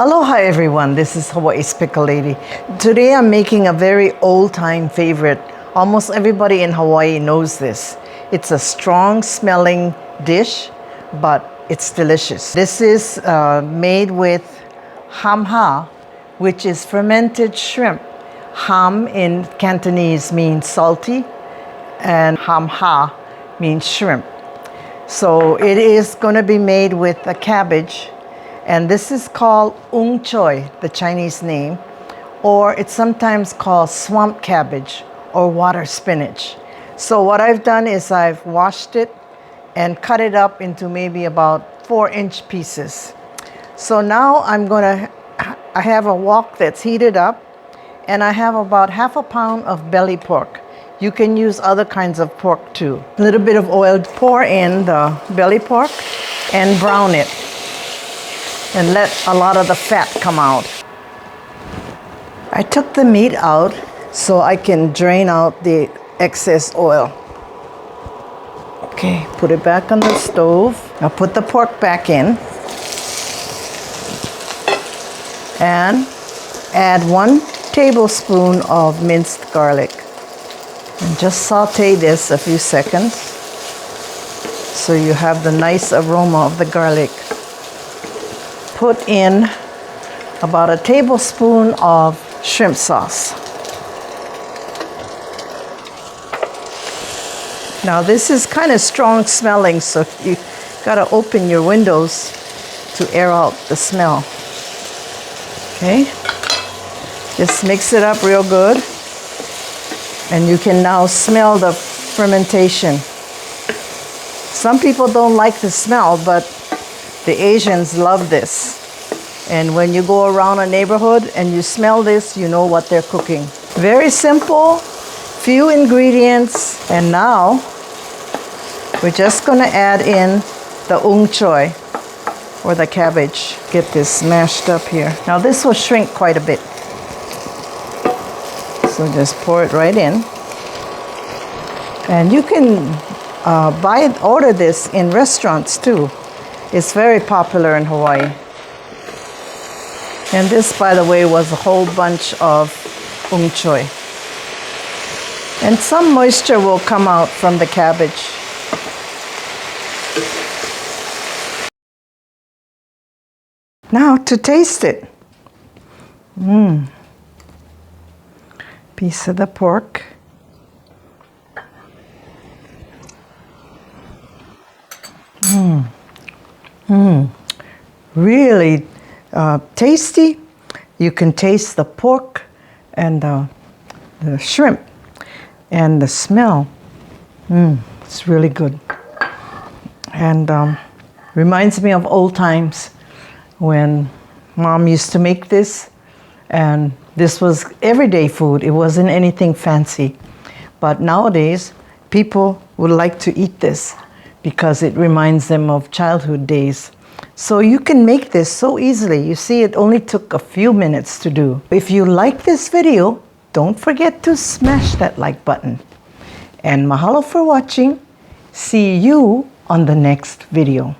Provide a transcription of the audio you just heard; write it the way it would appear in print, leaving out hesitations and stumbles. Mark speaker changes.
Speaker 1: Aloha everyone, this is Hawaii's Pickle Lady. Today I'm making a very old-time favorite. Almost everybody in Hawaii knows this. It's a strong smelling dish, but it's delicious. This is made with hamha, which is fermented shrimp. Ham in Cantonese means salty and hamha means shrimp. So it is going to be made with a cabbage. And this is called Oongchoy, the Chinese name, or it's sometimes called swamp cabbage or water spinach. So what I've done is I've washed it and cut it up into maybe about 4-inch pieces. So now I have a wok that's heated up, and I have about half a pound of belly pork. You can use other kinds of pork too. A little bit of oil, pour in the belly pork and brown it. And let a lot of the fat come out. I took the meat out so I can drain out the excess oil. Okay, put it back on the stove. Now put the pork back in. And add 1 tablespoon of minced garlic. And just saute this a few seconds so you have the nice aroma of the garlic. Put in about a tablespoon of shrimp sauce. Now this is kind of strong smelling, so you gotta open your windows to air out the smell. Okay, just mix it up real good, and you can now smell the fermentation. Some people don't like the smell, but the Asians love this. And when you go around a neighborhood and you smell this, you know what they're cooking. Very simple, few ingredients. And now we're just gonna add in the oongchoy, or the cabbage. Get this mashed up here. Now this will shrink quite a bit. So just pour it right in. And you can order this in restaurants too. It's very popular in Hawaii. And this, by the way, was a whole bunch of oongchoy. And some moisture will come out from the cabbage. Now to taste it. Piece of the pork. Really tasty. You can taste the pork and the shrimp and the smell. It's really good. And reminds me of old times when Mom used to make this, and this was everyday food. It wasn't anything fancy. But nowadays, people would like to eat this because it reminds them of childhood days. So you can make this so easily. You see, it only took a few minutes to do. If you like this video, don't forget to smash that like button. And mahalo for watching. See you on the next video.